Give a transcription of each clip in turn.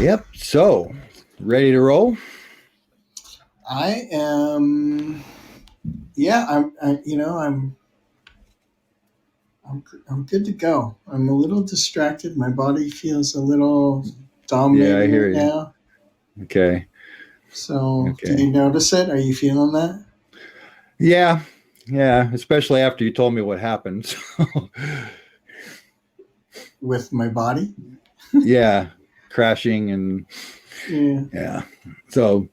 Yep. So, ready to roll? I am. Yeah, I'm good to go. I'm a little distracted. My body feels a little Yeah, I dominating hear right you. now. Okay. So, do Okay. you notice it? Are you feeling that Yeah. Yeah. Especially after you told me what happened. with my body? Yeah. Crashing and Yeah, yeah. So,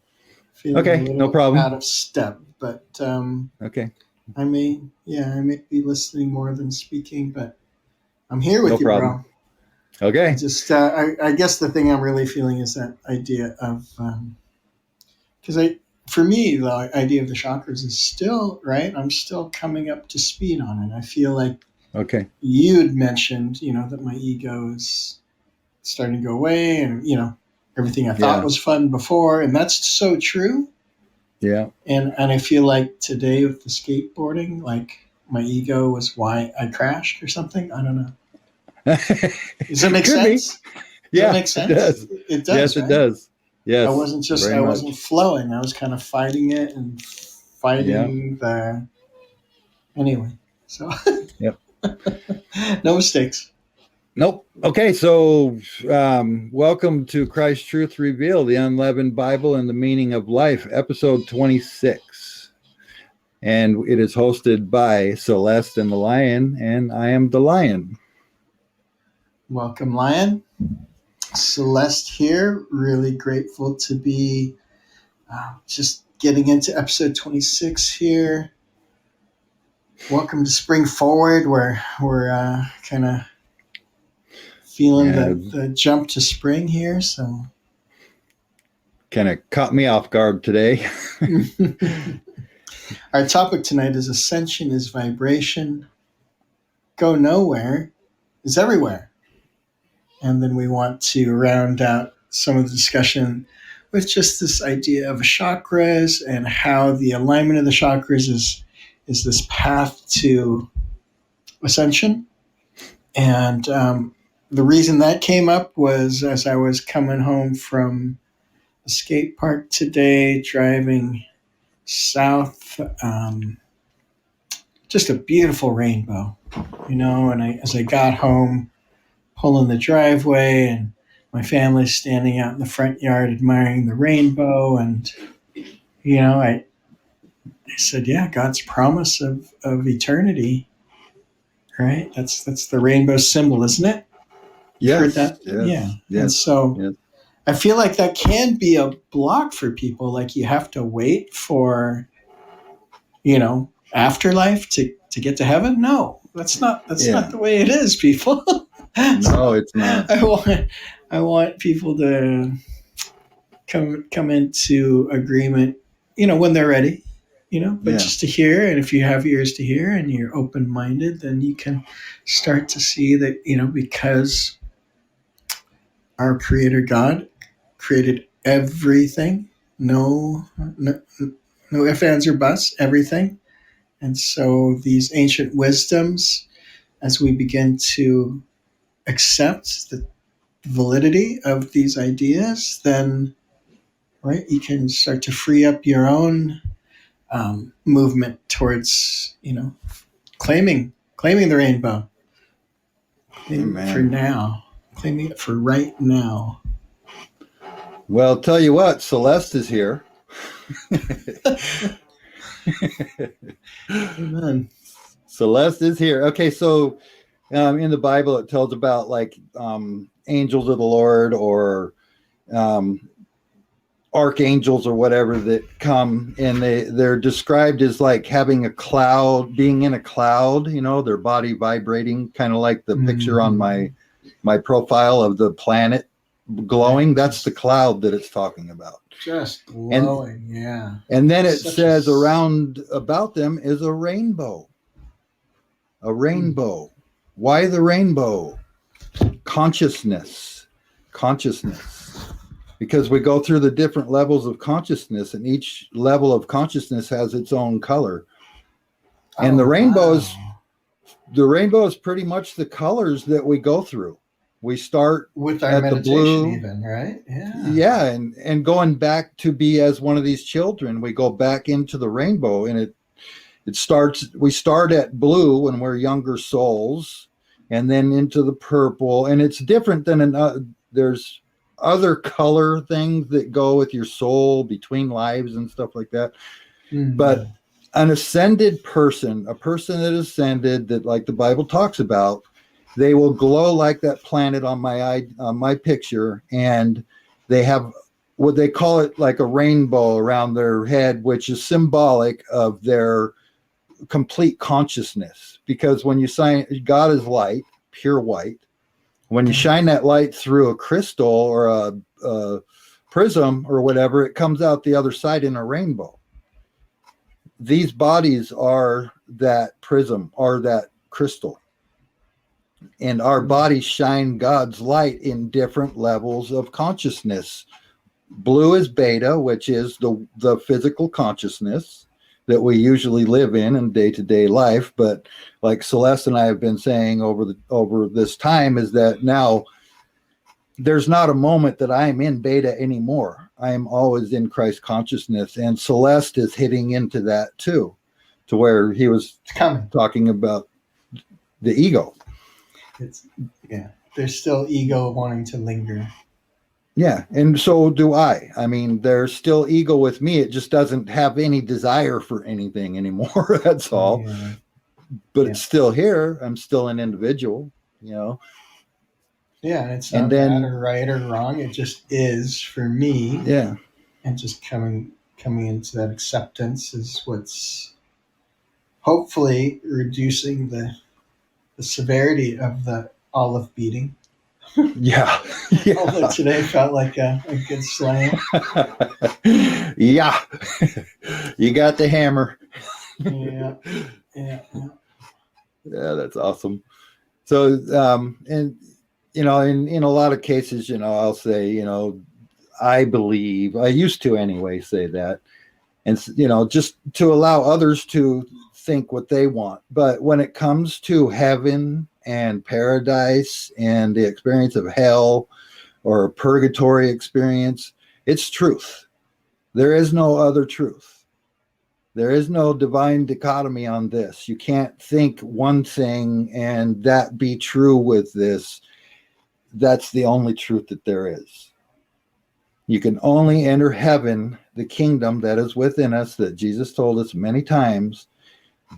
feeling a okay. No little problem. out of step. But Okay. I may be listening more than speaking. But I'm here No with you, problem. bro. Okay. I guess the thing I'm really feeling is that idea of because for me the idea of the chakras is still right. I'm still coming up to speed on it. I feel like Okay. you'd mentioned, that my ego is starting to go away, and everything I thought Yeah. was fun before, and that's so true. Yeah. And I feel like today with the skateboarding, like my ego was why I crashed or something. I don't know. Does that make Could be. sense? Does that Yeah, make it sense? does. It Yes, does, it right? does. Yes, very I wasn't much. flowing. I was kind of fighting it and Yeah. fighting the anyway. So Yep. no mistakes. Nope. Okay, so welcome to Christ Truth Reveal, the Unleavened Bible and the Meaning of Life, episode 26. And it is hosted by Celeste and the Lion, and I am the Lion. Welcome, Lion. Celeste here. Really grateful to be just getting into episode 26 here. Welcome to Spring Forward, where we're kind of feeling Yeah, the jump to spring here. So, kind of caught me off guard today. our topic tonight is Ascension is vibration. Go nowhere is everywhere. And then we want to round out some of the discussion with just this idea of chakras and how the alignment of the chakras is this path to ascension. And the reason that came up was as I was coming home from a skate park today, driving south, just a beautiful rainbow, and as I got home, pulling the driveway, and my family's standing out in the front yard admiring the rainbow. And, I said, yeah, God's promise of eternity, right? That's the rainbow symbol, isn't it? You've heard Yes, that? Yeah. yes, And yes, so yes. I feel like that can be a block for people. Like you have to wait for, afterlife to get to heaven. No, that's Yeah. not the way it is, people. No, it's not. I want people to come into agreement, when they're ready, but Yeah. just to hear. And if you have ears to hear and you're open minded, then you can start to see that, because our Creator God created everything, no ifs, ands, or buts, everything. And so these ancient wisdoms, as we begin to accept the validity of these ideas, then right, you can start to free up your own movement towards claiming the rainbow. For now, claiming it for right now. Well, tell you what, Celeste is here. Amen. Celeste is here. Okay, so in the Bible, it tells about like angels of the Lord or archangels or whatever that come, and they're described as like having a cloud, being in a cloud. Their body vibrating, kind of like the picture on my profile of the planet glowing. That's the cloud that it's talking about. Just glowing, yeah. And then it says around about them is a rainbow. A rainbow. Why the rainbow? Consciousness. Because we go through the different levels of consciousness, and each level of consciousness has its own color. And the rainbow is pretty much the colors that we go through. We start with our at the meditation, blue, even, right? Yeah, and going back to be as one of these children, we go back into the rainbow, and it starts. We start at blue when we're younger souls, and then into the purple, and it's different than there's other color things that go with your soul between lives and stuff like that. But an ascended person, a person that ascended, that like the Bible talks about, they will glow like that planet on my picture, and they have what they call it like a rainbow around their head, which is symbolic of their complete consciousness. Because when you sign, God is light, pure white. When you shine that light through a crystal or a prism or whatever, it comes out the other side in a rainbow. These bodies are that prism, are that crystal. And our bodies shine God's light in different levels of consciousness. Blue is beta, which is the physical consciousness that we usually live in day-to-day life. But like Celeste and I have been saying over this time, is that now there's not a moment that I'm in beta anymore. I am always in Christ consciousness. And Celeste is hitting into that too, to where he was talking about the ego. There's still ego wanting to linger. Yeah, and so do I. I mean, there's still ego with me. It just doesn't have any desire for anything anymore. That's all. Yeah. But it's still here. I'm still an individual, Yeah, and it's not bad or right or wrong. It just is for me. Yeah. And just coming into that acceptance is what's hopefully reducing the severity of the olive beating. Yeah. Although today felt like a good slam. Yeah. You got the hammer. Yeah, that's awesome. So, and, in a lot of cases, I'll say, I believe, I used to anyway say that, and, just to allow others to think what they want. But when it comes to heaven and paradise and the experience of hell or a purgatory experience, it's truth. There is no other truth. There is no divine dichotomy on this. You can't think one thing and that be true with this. That's the only truth that there is. You can only enter heaven, the kingdom that is within us, that Jesus told us many times,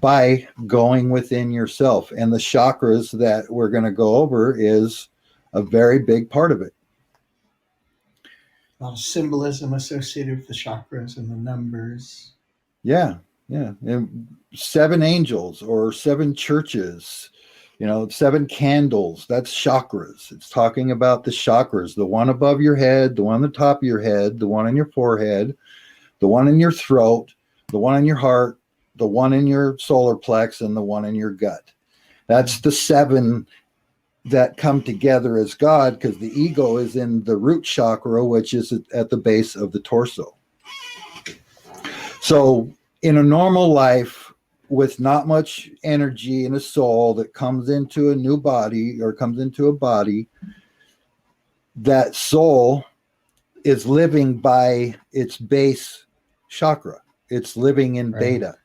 by going within yourself. And the chakras that we're going to go over is a very big part of it. A lot of symbolism associated with the chakras and the numbers. Yeah. And 7 angels or 7 churches, 7 candles, that's chakras. It's talking about the chakras, the one above your head, the one on the top of your head, the one on your forehead, the one in your throat, the one in your heart, the one in your solar plex, and the one in your gut. That's the 7 that come together as God, because the ego is in the root chakra, which is at the base of the torso. So in a normal life, with not much energy in a soul that comes into a new body or comes into a body, that soul is living by its base chakra. It's living in beta.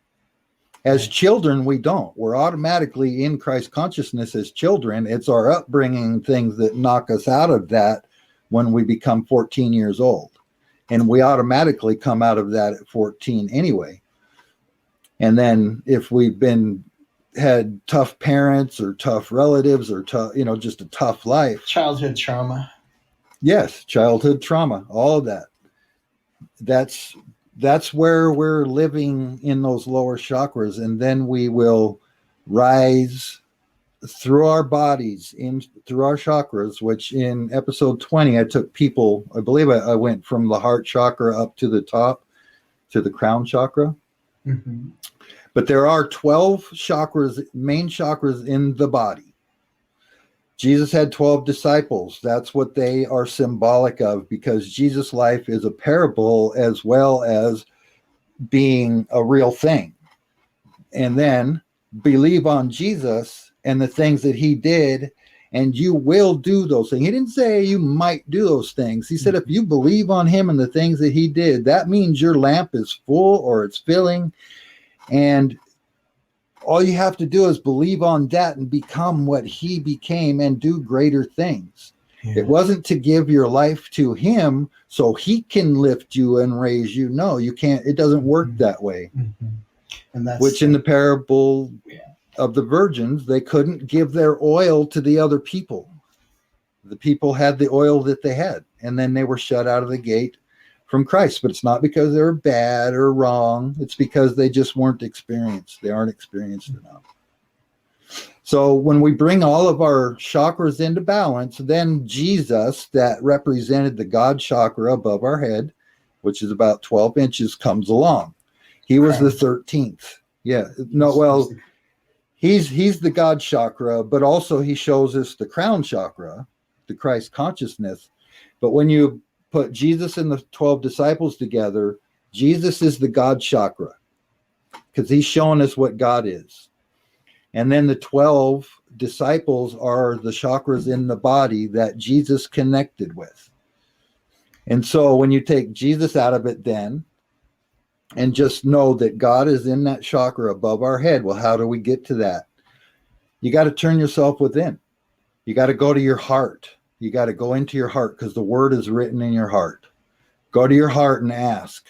As children, we don't. We're automatically in Christ consciousness as children. It's our upbringing things that knock us out of that when we become 14 years old. And we automatically come out of that at 14 anyway. And then if we've had tough parents or tough relatives or tough, just a tough life. Childhood trauma. Yes, childhood trauma, all of that. That's where we're living in those lower chakras. And then we will rise through our bodies, through our chakras, which in episode 20, I took people, I believe I went from the heart chakra up to the top, to the crown chakra. Mm-hmm. But there are 12 chakras, main chakras in the body. Jesus had 12 disciples. That's what they are symbolic of, because Jesus' life is a parable as well as being a real thing. And then believe on Jesus and the things that he did and you will do those things. He didn't say you might do those things. He said, if you believe on him and the things that he did, that means your lamp is full or it's filling. And all you have to do is believe on that and become what he became and do greater things. Yeah. It wasn't to give your life to him so he can lift you and raise you. No, you can't. It doesn't work that way. And that's which in the parable of the virgins, they couldn't give their oil to the other people. The people had the oil that they had, and then they were shut out of the gate from Christ. But it's not because they're bad or wrong. It's because they just weren't experienced. They aren't experienced enough. So when we bring all of our chakras into balance, then Jesus, that represented the God chakra above our head, which is about 12 inches, comes along. He was the 13th. Yeah. No, well, he's the God chakra, but also he shows us the crown chakra, the Christ consciousness. But when you put Jesus and the 12 disciples together, Jesus is the God chakra because he's showing us what God is. And then the 12 disciples are the chakras in the body that Jesus connected with. And so when you take Jesus out of it then, and just know that God is in that chakra above our head, well, how do we get to that? You got to turn yourself within. You got to go to your heart. You got to go into your heart because the word is written in your heart. Go to your heart and ask.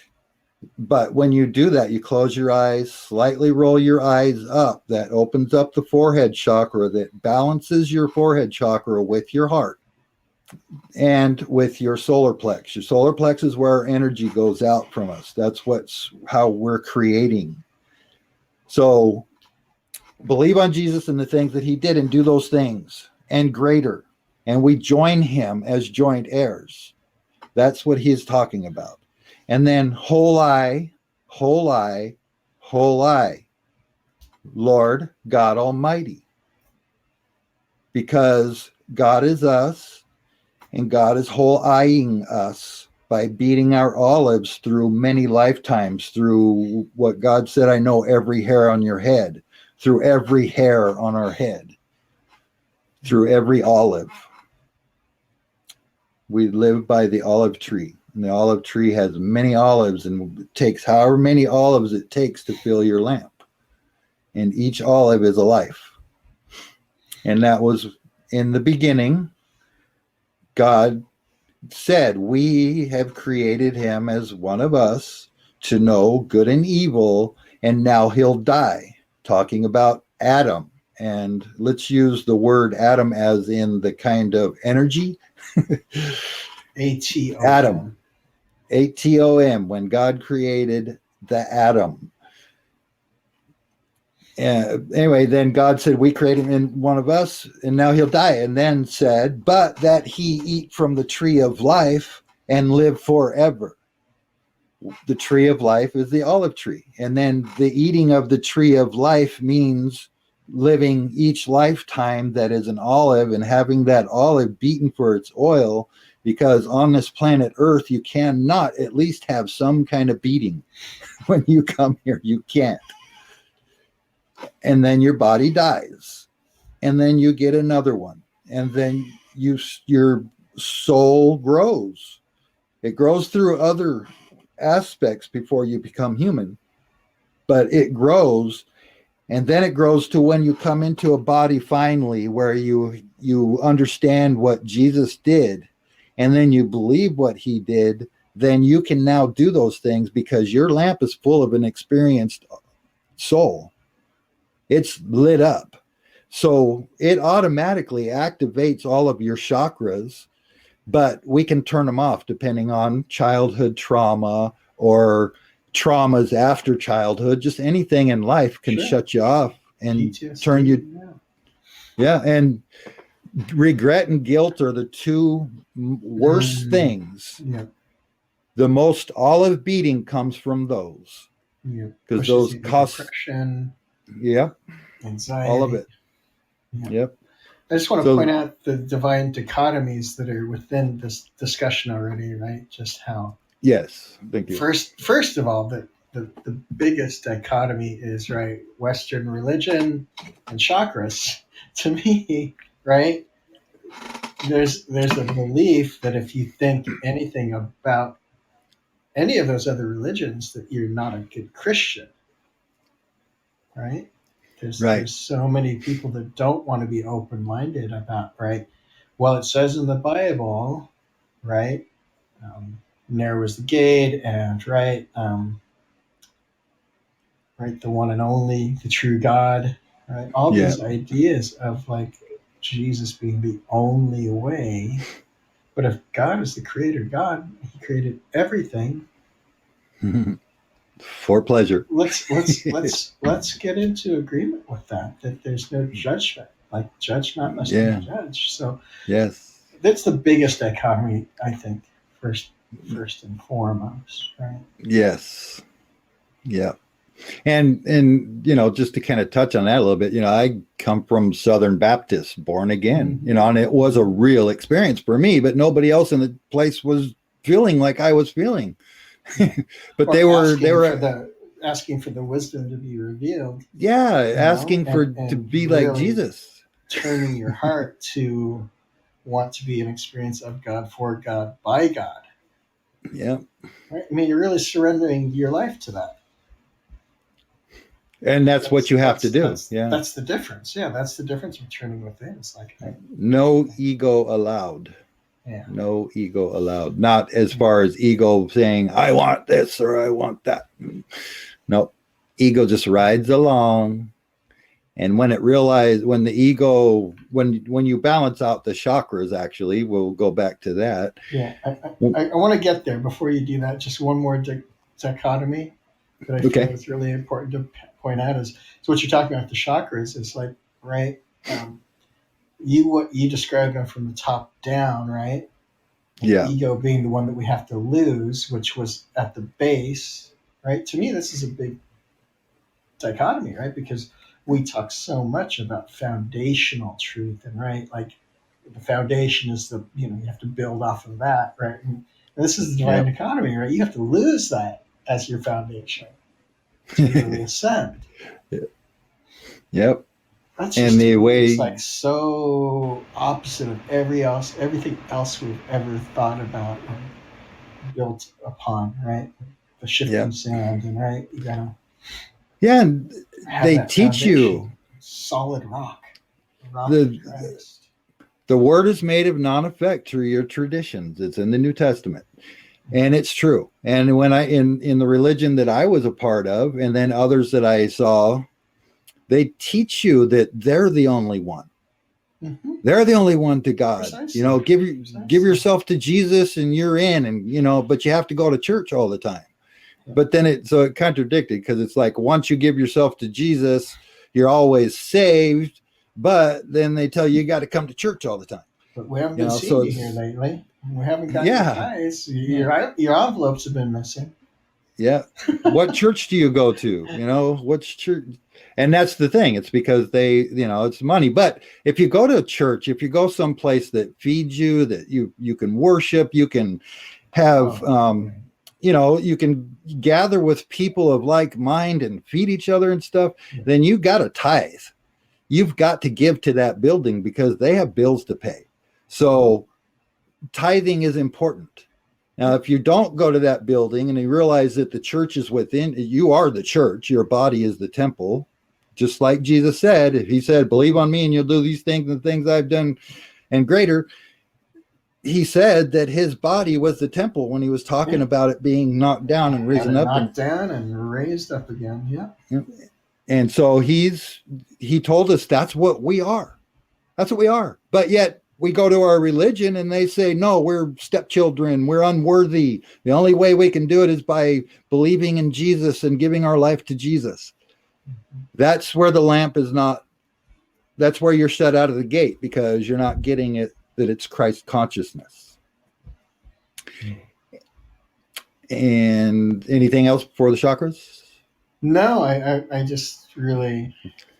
But when you do that, you close your eyes, slightly roll your eyes up. That opens up the forehead chakra, that balances your forehead chakra with your heart and with your solar plex. Your solar plex is where our energy goes out from us. That's how we're creating. So believe on Jesus and the things that he did and do those things and greater. And we join him as joint heirs. That's what he's talking about. And then whole I, Lord God Almighty. Because God is us and God is whole eyeing us by beating our olives through many lifetimes, through what God said, I know every hair on your head, through every hair on our head, through every olive. We live by the olive tree. And the olive tree has many olives, and it takes however many olives it takes to fill your lamp. And each olive is a life. And that was in the beginning. God said, we have created him as one of us to know good and evil, and now he'll die. Talking about Adam. And let's use the word Adam as in the kind of energy. A-T-O-M. Adam. A-T-O-M, when God created the atom. Anyway, then God said, we created him in one of us, and now he'll die. And then said, but that he eat from the tree of life and live forever. The tree of life is the olive tree. And then the eating of the tree of life means living each lifetime that is an olive and having that olive beaten for its oil. Because on this planet Earth, you cannot at least have some kind of beating. When you come here, you can't. And then your body dies. And then you get another one. And then your soul grows. It grows through other aspects before you become human. But it grows. And then it grows to when you come into a body finally where you understand what Jesus did. And then you believe what he did, then you can now do those things because your lamp is full of an experienced soul. It's lit up. So it automatically activates all of your chakras, but we can turn them off depending on childhood trauma or traumas after childhood. Just anything in life can shut you off and PTSD, turn you. Yeah. And regret and guilt are the two worst things. Yeah. The most olive beating comes from those. Yeah. Because those cost depression. Yeah. Anxiety. All of it. Yeah. Yep. I just want to point out the divine dichotomies that are within this discussion already, right? Just how. Yes. Thank you. First of all, the biggest dichotomy is, right, Western religion and chakras, to me, right? there's a belief that if you think anything about any of those other religions, that you're not a good Christian, right? Right. There's so many people that don't want to be open minded about, right? Well, it says in the Bible, right? There was the gate, and right, the one and only, the true God, right? All Yeah. these ideas of like Jesus being the only way. But if God is the creator God, He created everything. For pleasure. Let's get into agreement with that. That there's no judgment. Like judge not, lest you be Yeah. judged. So Yes. that's the biggest dichotomy, I think. First and foremost, right? Yes. Yeah. And just to kind of touch on that a little bit, I come from Southern Baptist, born again, Mm-hmm. and it was a real experience for me, but nobody else in the place was feeling like I was feeling. But Or they were asking for the wisdom to be revealed, asking for to and be like really Jesus. turning your heart to want to be an experience of God, for God, by God. Yeah. Right? I mean, you're really surrendering your life to that. And that's what you have to do. Yeah. That's the difference. Yeah, that's the difference with turning within. It's like, No ego allowed. yeah, No ego allowed. Not as far as ego saying, I want this or I want that. No. Ego just rides along. And when the ego, when you balance out the chakras, actually, we'll go back to that. Yeah, I want to get there. Before you do that, just one more dichotomy that I feel is really important to point out is so what you're talking about the chakras is like, right? What you described them from the top down, right? And Yeah. ego being the one that we have to lose, which was at the base, right? To me, this is a big dichotomy, right? Because we talk so much about foundational truth, and right, like the foundation is you have to build off of that, right? And this is the divine economy, right? You have to lose that as your foundation to really ascend. Yep. That's just it's like so opposite of everything else we've ever thought about and built upon, right? The shifting sand, and right, you gotta and they teach you solid rock the word is made of non-effect through your traditions. It's in the New Testament, and it's true. And when in the religion that I was a part of, and then others that I saw, they teach you that they're the only one. Mm-hmm. They're the only one to God. Precisely. Give yourself to Jesus and you're in, and but you have to go to church all the time. Yeah. But then it contradicted, because it's like once you give yourself to Jesus, you're always saved. But then they tell you got to come to church all the time. But we haven't been seeing you here lately. We haven't gotten your ties. Your envelopes have been missing. Yeah. What church do you go to? Which church? And that's the thing. It's because it's money. But if you go to a church, if you go someplace that feeds you, that you can worship, you can have, you can gather with people of like mind and feed each other and stuff, then you got to tithe. You've got to give to that building because they have bills to pay. So tithing is important. Now, if you don't go to that building and you realize that the church is within, you are the church, your body is the temple, just like Jesus said. If he said, believe on me and you'll do these things and the things I've done and greater, he said that his body was the temple when he was talking about it being knocked down and risen up. Knocked down and raised up again, yeah. And so he told us that's what we are. That's what we are. But yet, we go to our religion and they say, no, we're stepchildren. We're unworthy. The only way we can do it is by believing in Jesus and giving our life to Jesus. That's where the lamp is not. That's where you're shut out of the gate, because you're not getting it, that it's Christ consciousness. And anything else for the chakras? No, I just really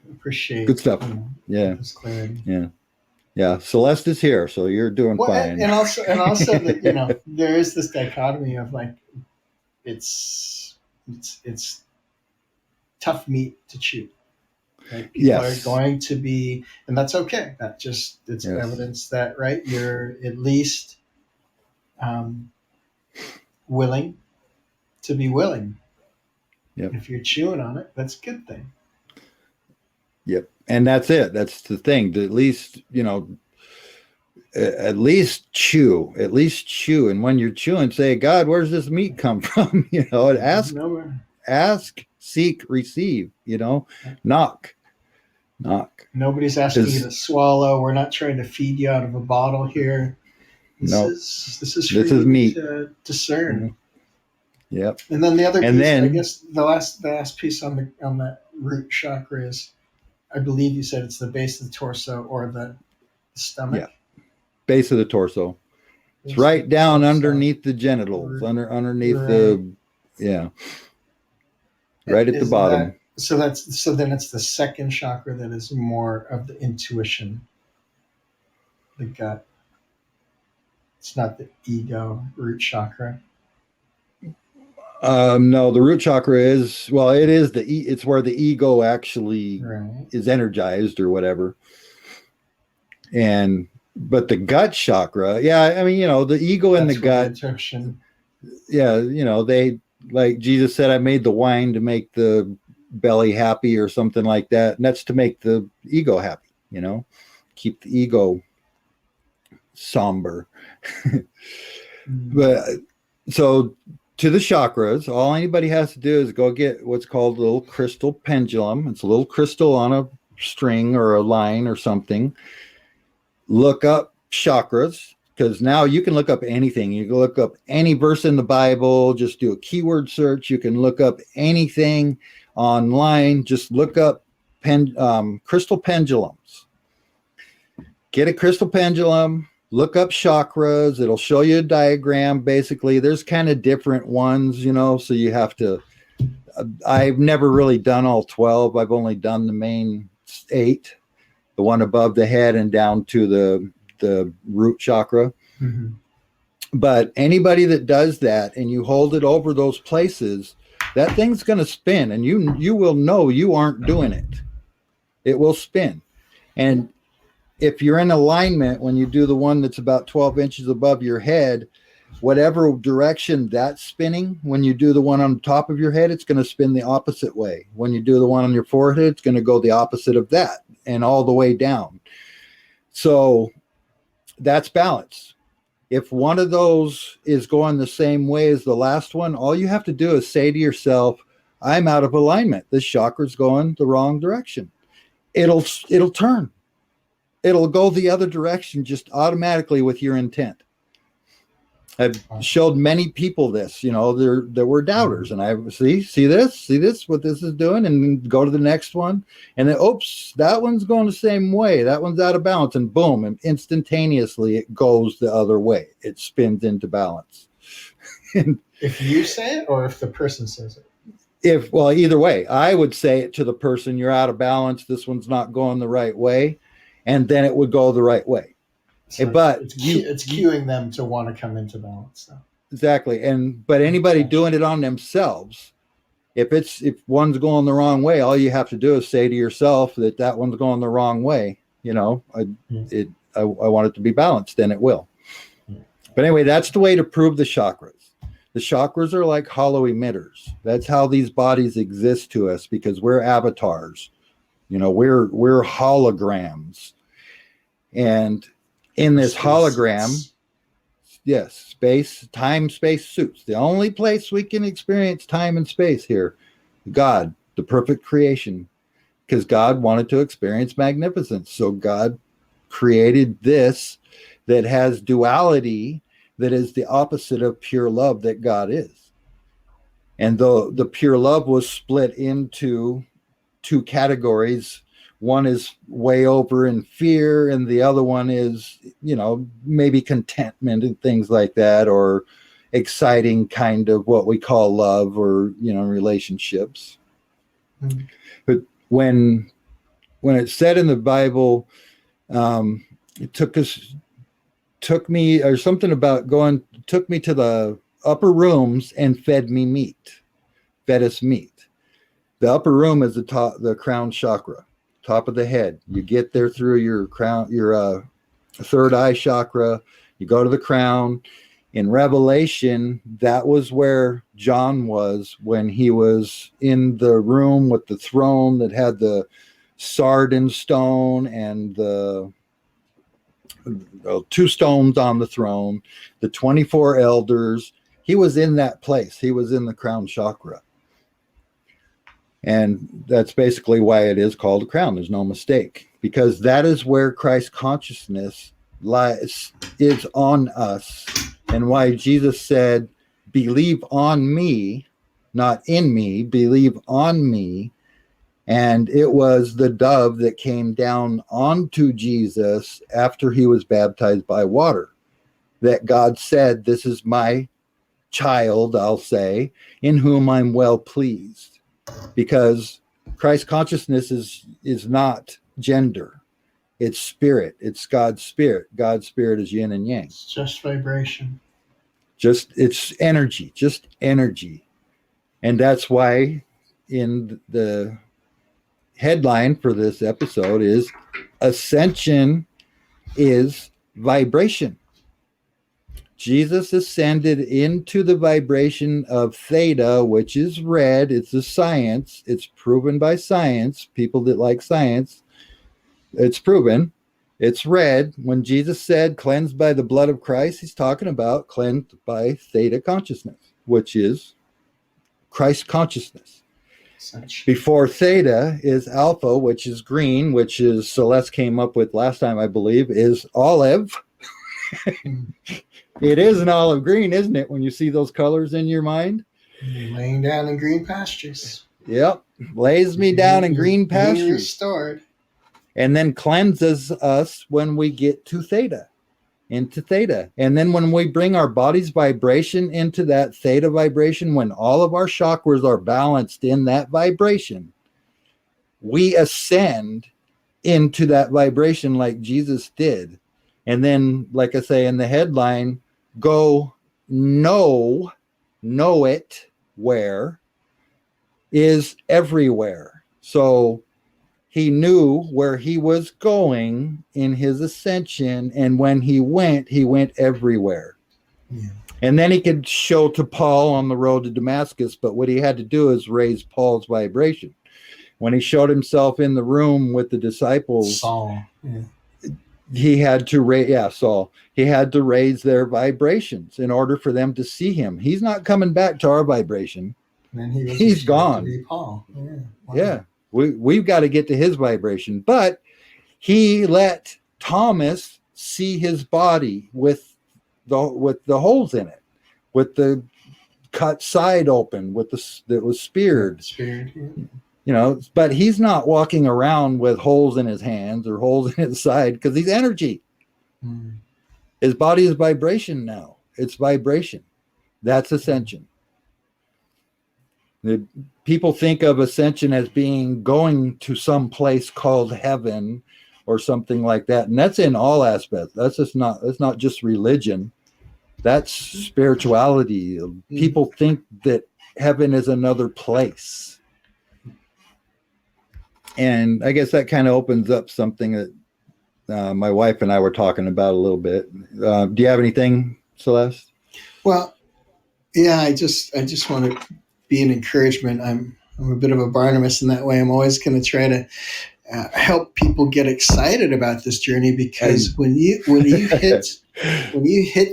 appreciate good stuff. This clarity. Yeah, Celeste is here, so you're doing fine. And also that there is this dichotomy of like it's tough meat to chew. Right? People are Yes. going to be, and that's okay. That just, it's Yes. evidence that, right, you're at least willing to be willing. Yep. If you're chewing on it, that's a good thing. Yep. And that's it. That's the thing. To at least, at least chew. And when you're chewing, say, God, where's this meat come from? And ask, seek, receive, knock. Nobody's asking you to swallow. We're not trying to feed you out of a bottle here. This is for you meat. To discern. Mm-hmm. Yep. And then the other piece, I guess the last piece on that root chakra is, I believe you said it's the base of the torso or the stomach. Yeah. Base of the torso. It's right down underneath the genitals, underneath right at the bottom. So then it's the second chakra that is more of the intuition, the gut. It's not the ego root chakra. No, the root chakra is, it is it's where the ego actually is energized or whatever. But the gut chakra, the ego and the gut. Intuition. Yeah, they, like Jesus said, I made the wine to make the belly happy or something like that. And that's to make the ego happy, keep the ego somber. But so to the chakras, all anybody has to do is go get what's called a little crystal pendulum. It's a little crystal on a string or a line or something. Look up chakras, because now you can look up anything. You can look up any verse in the Bible, just do a keyword search. You can look up anything online. Just look up crystal pendulums. Get a crystal pendulum, look up chakras. It'll show you a diagram. Basically, there's kind of different ones, so you have to, I've never really done all 12. I've only done the main 8, the one above the head and down to the root chakra. Mm-hmm. But anybody that does that and you hold it over those places, that thing's going to spin, and you will know you aren't doing it. It will spin. And if you're in alignment, when you do the one that's about 12 inches above your head, whatever direction that's spinning, when you do the one on top of your head, it's going to spin the opposite way. When you do the one on your forehead, it's going to go the opposite of that and all the way down. So that's balance. If one of those is going the same way as the last one, all you have to do is say to yourself, I'm out of alignment. This chakra's going the wrong direction. It'll turn. It'll go the other direction just automatically with your intent. I've showed many people this, there were doubters, and I see this, what this is doing, and then go to the next one. And then, oops, that one's going the same way. That one's out of balance, and boom, and instantaneously it goes the other way. It spins into balance. If you say it or if the person says it? Either way, I would say it to the person, you're out of balance. This one's not going the right way. And then it would go the right way. So but it's cueing them to want to come into balance. So. Exactly. But anybody doing it on themselves, if one's going the wrong way, all you have to do is say to yourself that one's going the wrong way. I want it to be balanced, then it will. But anyway, that's the way to prove the chakras. The chakras are like hollow emitters. That's how these bodies exist to us, because we're avatars. We're holograms. And in this hologram, yes, time, space suits. The only place we can experience time and space here, God, the perfect creation, because God wanted to experience magnificence. So God created this that has duality, that is the opposite of pure love that God is. And the pure love was split into 2 categories. One is way over in fear, and the other one is, maybe contentment and things like that, or exciting kind of what we call love, or, relationships. Mm-hmm. But when it's said in the Bible, it took me to the upper rooms and fed us meat. The upper room is the crown chakra. top of the head. You get there through your crown, your third eye chakra. You go to the crown. In Revelation, that was where John was when he was in the room with the throne that had the sardine stone and the two stones on the throne, the 24 elders. He was in that place. He was in the crown chakra. And that's basically why it is called a crown. There's no mistake, because that is where Christ consciousness lies, is on us, and why Jesus said, believe on me, not in me, believe on me. And it was the dove that came down onto Jesus after he was baptized by water, that God said, this is my child, I'll say, in whom I'm well pleased. Because Christ consciousness is not gender. It's spirit. It's God's spirit. God's spirit is yin and yang. It's just vibration. It's energy, just energy. And that's why in the headline for this episode is Ascension is vibration. Jesus ascended into the vibration of theta, which is red. It's a science. It's proven by science. People that like science, it's proven. It's red. When Jesus said cleansed by the blood of Christ, he's talking about cleansed by theta consciousness, which is Christ consciousness. Before theta is alpha, which is green, which is Celeste came up with last time, I believe, is olive. It is an olive green, isn't it, when you see those colors in your mind? You're laying down in green pastures. Yep. Lays me down in green pastures. Being restored. And then cleanses us when we get to theta, into theta. And then when we bring our body's vibration into that theta vibration, when all of our chakras are balanced in that vibration, we ascend into that vibration like Jesus did. And then, like I say in the headline, go know it where is everywhere. So he knew where he was going in his ascension, and when he went everywhere. Yeah. And then he could show to Paul on the road to Damascus, but what he had to do is raise Paul's vibration. When he showed himself in the room with the disciples, Saul, yeah. He had to raise, Saul. He had to raise their vibrations in order for them to see him. He's not coming back to our vibration. And then he's gone. To be Paul. Yeah. Wow. Yeah. We've got to get to his vibration. But he let Thomas see his body with the holes in it, with the cut side open, that was speared. Speared, yeah. You know, but he's not walking around with holes in his hands or holes in his side because he's energy. Mm. His body is vibration now. It's vibration. That's ascension. People think of ascension as being going to some place called heaven or something like that. And that's in all aspects. That's not just religion. That's spirituality. People think that heaven is another place. And I guess that kind of opens up something that my wife and I were talking about a little bit. Do you have anything, Celeste? Well, yeah, I just want to be an encouragement. I'm a bit of a Barnabas in that way. I'm always going to try to help people get excited about this journey, because when you hit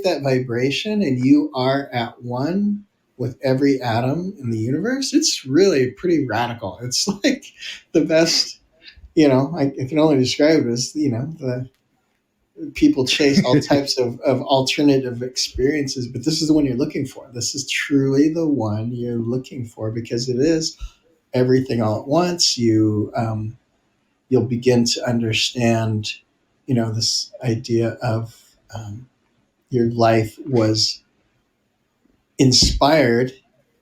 that vibration and you are at one with every atom in the universe, it's really pretty radical. It's like the best, I can only describe it as, the people chase all types of alternative experiences, but this is the one you're looking for. This is truly the one you're looking for, because it is everything all at once. You'll begin to understand, this idea of your life was inspired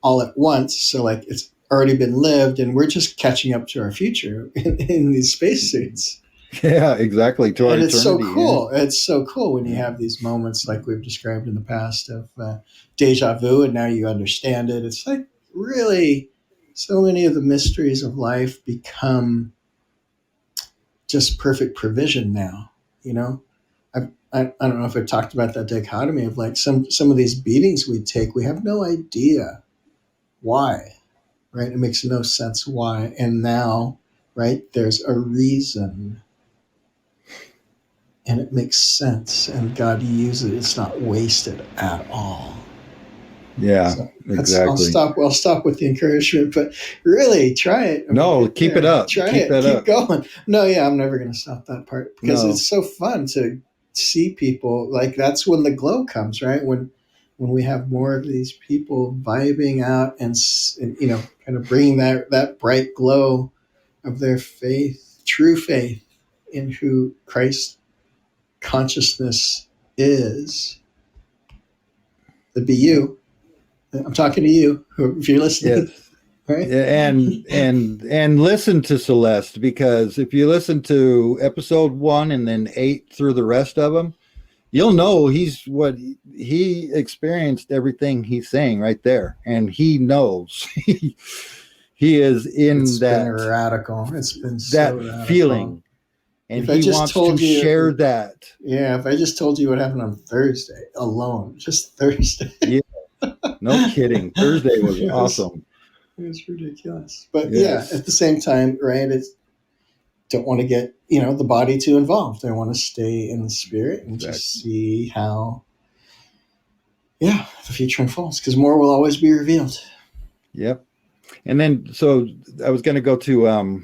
all at once. So like it's already been lived and we're just catching up to our future in these spacesuits. Yeah, exactly. To our eternity. It's so cool. Yeah. It's so cool when you have these moments like we've described in the past of deja vu, and now you understand it. It's like really so many of the mysteries of life become just perfect provision now. You know, I don't know if I talked about that dichotomy of like some of these beatings we take, we have no idea why, right? It makes no sense why. And now, right, there's a reason and it makes sense and God uses it. It's not wasted at all. Yeah, So exactly. I'll stop with the encouragement, but really try it. No, keep it up. Try keep it. Keep up. going. No, yeah, I'm never going to stop that part because No. it's so fun to see people. Like that's when the glow comes, right? When we have more of these people vibing out and you know, kind of bringing that bright glow of their faith, true faith in who Christ consciousness is. That'd be you. I'm talking to you, if you're listening. Yes. Right? And listen to Celeste, because if you listen to episode 1 and then 8 through the rest of them, you'll know he experienced everything he's saying right there, and he knows he is in It's that been radical. It's been that so radical. feeling, and If I he just wants told to you, share that. Yeah, if I just told you what happened on Thursday alone, just Thursday. Yeah, no kidding. Thursday was awesome. It was ridiculous. But Yes. yeah, at the same time, right, it's don't want to get, you know, the body too involved. I want to stay in the spirit and just see how, the future unfolds, because more will always be revealed. Yep. And then, so I was going to go to,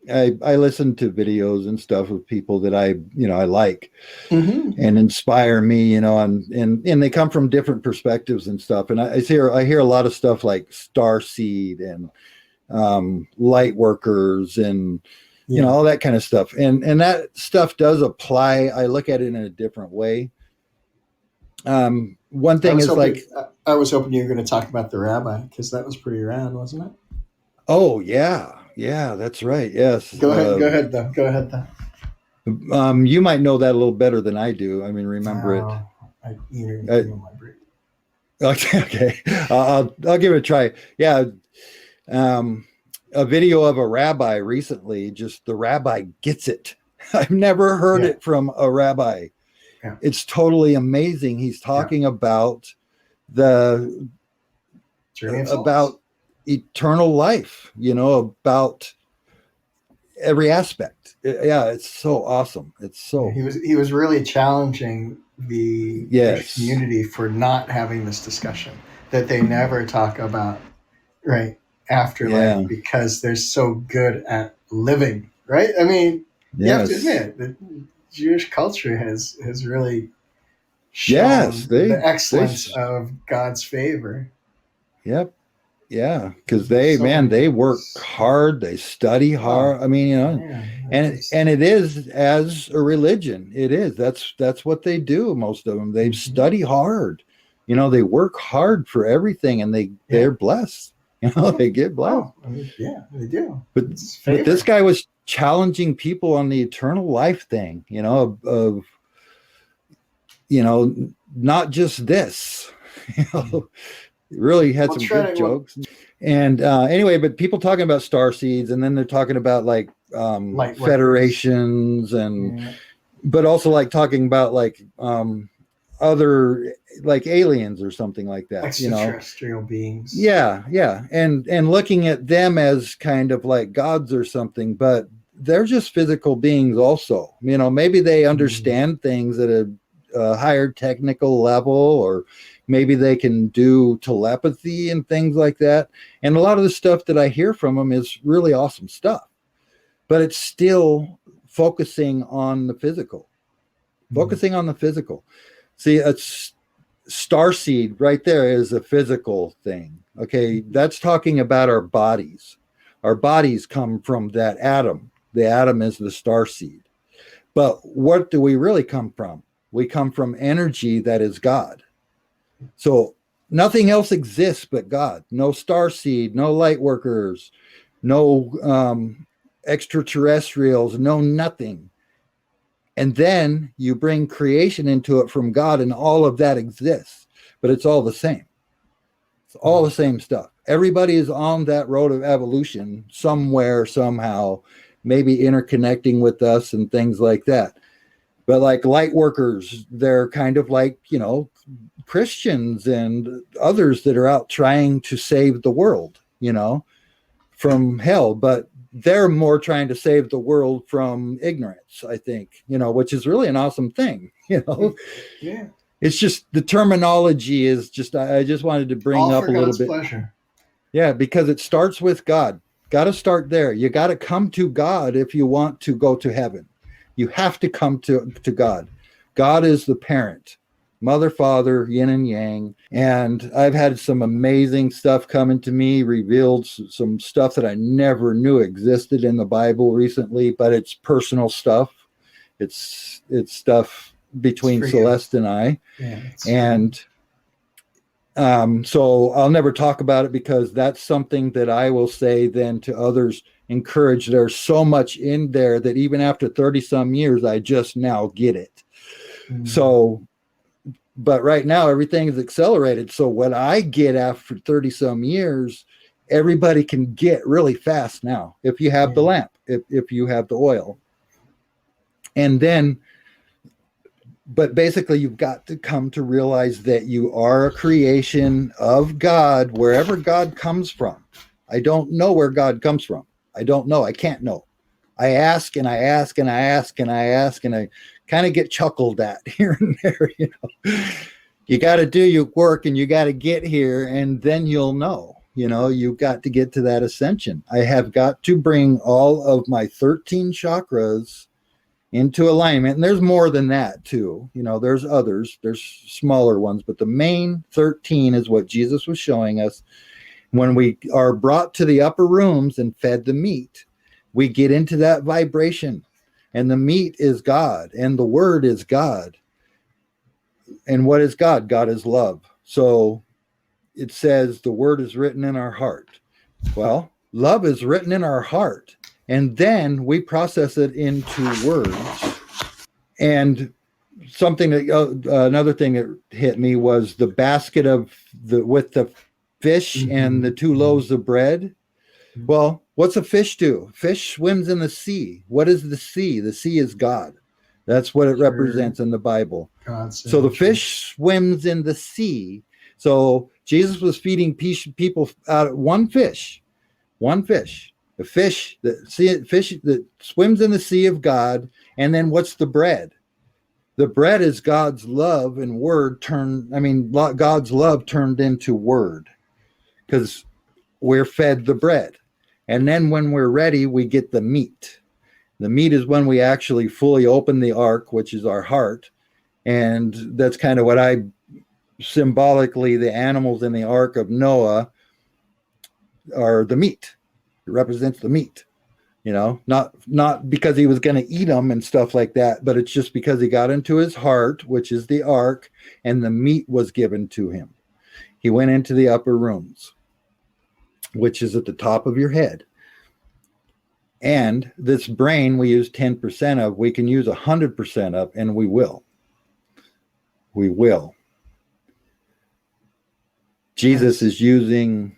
I listen to videos and stuff of people that I like and inspire me, you know, and they come from different perspectives and stuff. And I hear a lot of stuff like starseed and light workers and, you know, all that kind of stuff. And that stuff does apply. I look at it in a different way. One thing is I was hoping you were going to talk about the rabbi, because that was pretty rad, wasn't it? Oh yeah, that's right. Yes. Go ahead though. You might know that a little better than I do. I mean, remember it. You know my break. Okay. I'll give it a try. Yeah. A video of a rabbi recently, just the rabbi gets it. I've never heard it from a rabbi. Yeah. It's totally amazing. He's talking about about eternal life, you know, about every aspect. Yeah, it's so awesome. It's so he was really challenging the community for not having this discussion, that they never talk about afterlife because they're so good at living, right? I mean, you have to admit that Jewish culture has really shown the excellence of God's favor. Yep. Yeah, because they work hard, they study hard. I mean, you know, and it is as a religion. It is. That's what they do. Most of them, they study hard. You know, they work hard for everything, and they're blessed. You know, they get blessed. They do. But this guy was challenging people on the eternal life thing. You know, of not just this. You know. Really had some good jokes. And anyway, but people talking about star seeds, and then they're talking about like federations but also like talking about like other like aliens or something like that, extraterrestrial beings. Yeah. And looking at them as kind of like gods or something, but they're just physical beings also. You know, maybe they understand things at a higher technical level, or maybe they can do telepathy and things like that. And a lot of the stuff that I hear from them is really awesome stuff, but it's still focusing on the physical, See, a starseed right there is a physical thing. Okay. That's talking about our bodies. Our bodies come from that atom. The atom is the starseed. But what do we really come from? We come from energy that is God. So nothing else exists but God. No starseed, no light workers, no extraterrestrials, no nothing. And then you bring creation into it from God, and all of that exists, but it's all the same. It's all the same stuff. Everybody is on that road of evolution somewhere, somehow, maybe interconnecting with us and things like that. But like light workers, they're kind of like, Christians and others that are out trying to save the world, from hell. But they're more trying to save the world from ignorance, I think, which is really an awesome thing, Yeah. It's just the terminology is just, I just wanted to bring All up for a little God's bit. pleasure. Yeah, because it starts with God. Got to start there. You got to come to God if you want to go to heaven. You have to come to God. God is the parent, mother, father, yin and yang. And I've had some amazing stuff coming to me, revealed some stuff that I never knew existed in the Bible recently, but it's personal stuff. It's stuff between Celeste and I. Yeah, and so I'll never talk about it, because that's something that I will say then to others, encourage. There's so much in there that even after 30 some years, I just now get it. So, but right now everything is accelerated. So what I get after 30 some years, everybody can get really fast now. If you have the lamp, if you have the oil. And then, but basically, you've got to come to realize that you are a creation of God, wherever God comes from. I don't know where God comes from. I don't know. I can't know. I ask and I ask and I ask and I ask, and I kind of get chuckled at here and there. You got to do your work and you got to get here, and then you'll know. You've got to get to that ascension. I have got to bring all of my 13 chakras into alignment. And there's more than that too. There's others, there's smaller ones, but the main 13 is what Jesus was showing us. When we are brought to the upper rooms and fed the meat, we get into that vibration, and the meat is God, and the word is God. And what is God? God is love. So it says the word is written in our heart. Well, love is written in our heart. And then we process it into words. And something that another thing that hit me was the basket with the fish and the 2 loaves of bread. Well, what's a fish do? Fish swims in the sea. What is the sea? The sea is God. That's what it represents in the Bible. So the fish swims in the sea. So Jesus was feeding people out of one fish. The fish that swims in the sea of God. And then what's the bread? The bread is God's love and word God's love turned into word, because we're fed the bread. And then when we're ready, we get the meat. The meat is when we actually fully open the ark, which is our heart. And that's kind of what symbolically, the animals in the ark of Noah are the meat. It represents the meat, not because he was going to eat them and stuff like that, but it's just because he got into his heart, which is the ark, and the meat was given to him. He went into the upper rooms, which is at the top of your head. And this brain we use 10% of, we can use 100% of, and we will. We will. Jesus is using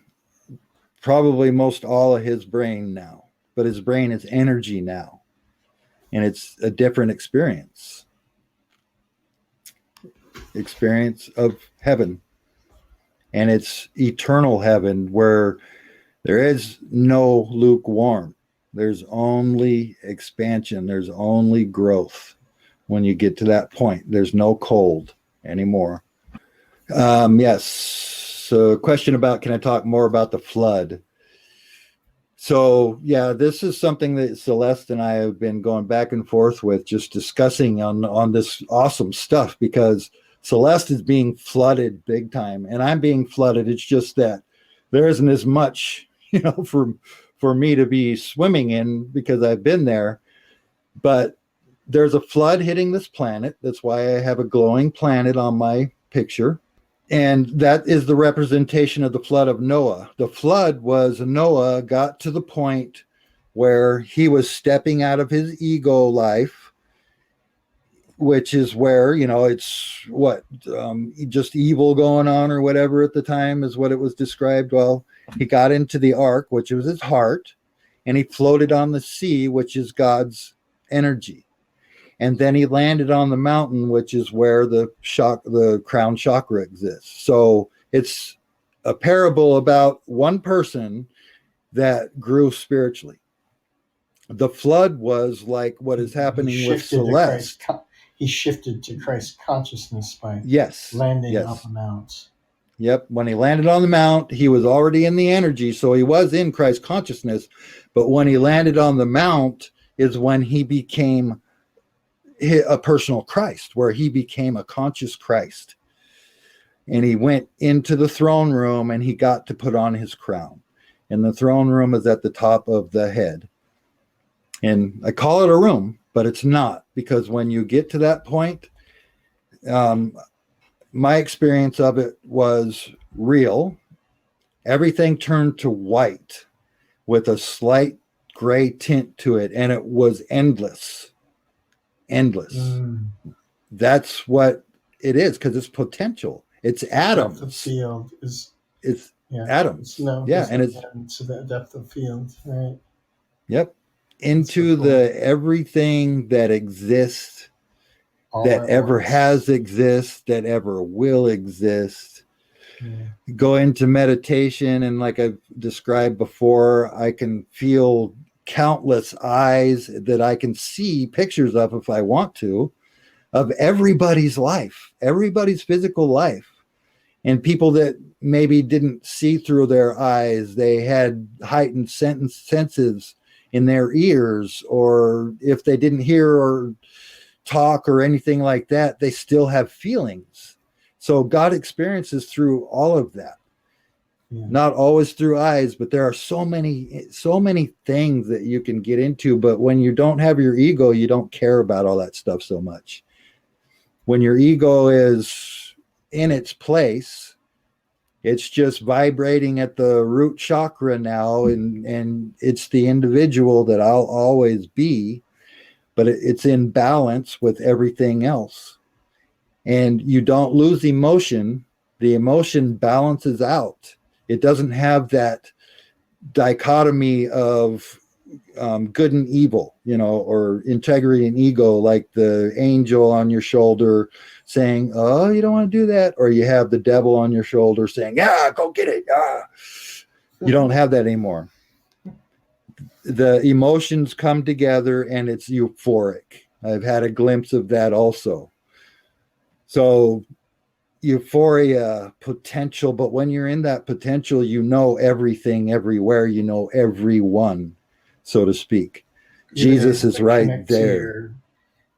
probably most all of his brain now, but his brain is energy now, and it's a different experience of heaven, and it's eternal heaven where there is no lukewarm. There's only expansion. There's only growth. When you get to that point, there's no cold anymore. Yes. So question about, can I talk more about the flood? So yeah, this is something that Celeste and I have been going back and forth with, just discussing on this awesome stuff, because Celeste is being flooded big time and I'm being flooded. It's just that there isn't as much, for me to be swimming in, because I've been there. But there's a flood hitting this planet. That's why I have a glowing planet on my picture. And that is the representation of the flood of Noah. The flood was Noah got to the point where he was stepping out of his ego life, which is where, it's just evil going on or whatever at the time is what it was described. Well, he got into the ark, which was his heart. and he floated on the sea, which is God's energy. And then he landed on the mountain, which is where the crown chakra exists. So it's a parable about one person that grew spiritually. The flood was like what is happening with Celeste. He shifted to Christ consciousness by landing up a mount. Yep. When he landed on the mount, he was already in the energy, so he was in Christ consciousness. But when he landed on the mount is when he became a personal Christ, where he became a conscious Christ. And he went into the throne room and he got to put on his crown. And the throne room is at the top of the head. And I call it a room, but it's not, because when you get to that point, my experience of it was real. Everything turned to white with a slight gray tint to it, and it was endless. That's what it is, because it's potential. It's atoms. The field is atoms. And it's to the depth of field, right? Yep. Into the everything that exists, that ever has exist, that ever will exist. Go into meditation, and like I've described before, I can feel countless eyes that I can see pictures of, if I want to, of everybody's life, everybody's physical life. And people that maybe didn't see through their eyes, they had heightened senses in their ears, or if they didn't hear or talk or anything like that, they still have feelings. So God experiences through all of that. Not always through eyes, but there are so many things that you can get into. But when you don't have your ego, you don't care about all that stuff so much. When your ego is in its place, it's just vibrating at the root chakra now, and it's the individual that I'll always be, but it's in balance with everything else. And you don't lose emotion. The emotion balances out. It doesn't have that dichotomy of good and evil, or integrity and ego, like the angel on your shoulder saying, oh, you don't want to do that. Or you have the devil on your shoulder saying, yeah, go get it. You don't have that anymore. The emotions come together and it's euphoric. I've had a glimpse of that also. So euphoria, potential, but when you're in that potential, you know everything, everywhere, you know everyone, so to speak. Jesus is right there.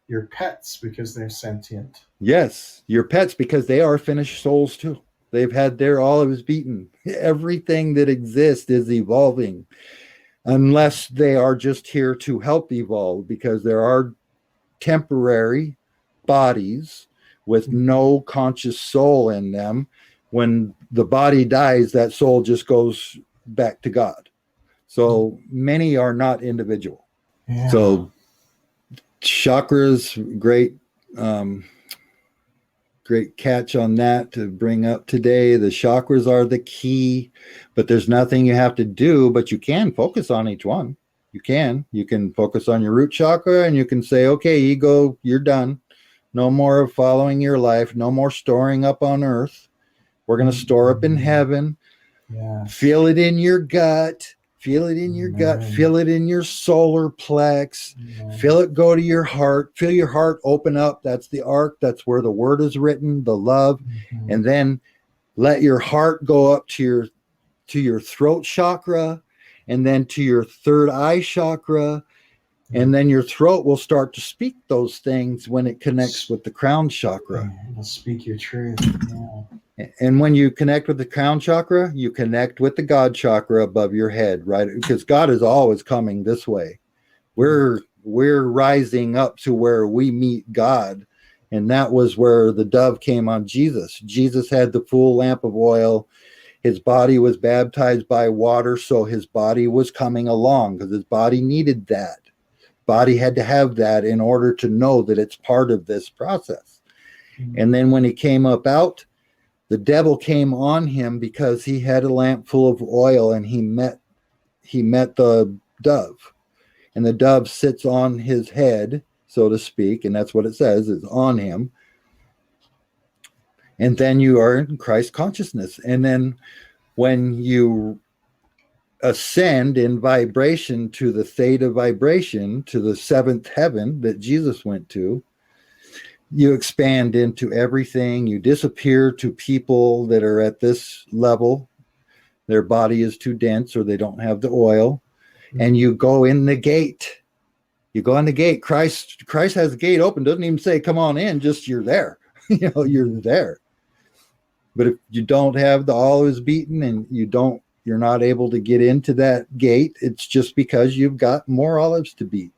Your pets, because they're sentient. Yes, your pets, because they are finished souls too. They've had their olives beaten. Everything that exists is evolving, unless they are just here to help evolve, because there are temporary bodies with no conscious soul in them. When the body dies, that soul just goes back to God. So many are not individual. Yeah. So chakras, great catch on that to bring up today. The chakras are the key, but there's nothing you have to do, but you can focus on each one. You can focus on your root chakra, and you can say, okay, ego, you're done. No more of following your life. No more storing up on earth. We're going to store up in heaven. Yes. Feel it in your gut. Feel it in your gut. Feel it in your solar plex. Feel it go to your heart. Feel your heart open up. That's the ark. That's where the word is written, the love. And then let your heart go up to your throat chakra, and then to your third eye chakra. And then your throat will start to speak those things when it connects with the crown chakra. It'll speak your truth. Yeah. And when you connect with the crown chakra, you connect with the God chakra above your head, right? Because God is always coming this way. We're rising up to where we meet God. And that was where the dove came on Jesus. Jesus had the full lamp of oil. His body was baptized by water, so his body was coming along because his body needed that. Body had to have that in order to know that it's part of this process. And then when he came up out, the devil came on him because he had a lamp full of oil, and he met the dove. And the dove sits on his head, so to speak, and that's what it says, is on him. And then you are in Christ consciousness. And then when you ascend in vibration to the theta vibration, to the seventh heaven that Jesus went to, you expand into everything. You disappear to people that are at this level. Their body is too dense or they don't have the oil. And you go in the gate. You go in the gate. Christ has the gate open. Doesn't even say, come on in, just you're there. You're there. But if you don't have the olives beaten and you're not able to get into that gate, it's just because you've got more olives to beat.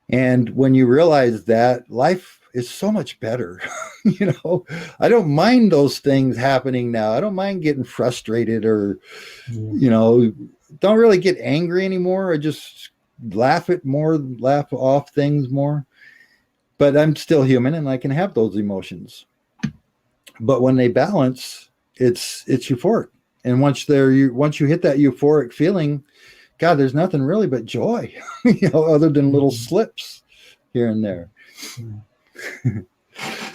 And when you realize that, life is so much better. I don't mind those things happening now. I don't mind getting frustrated or, don't really get angry anymore. I just laugh off things more. But I'm still human and I can have those emotions. But when they balance, it's euphoric. And once you hit that euphoric feeling, God, there's nothing really but joy, other than little slips here and there.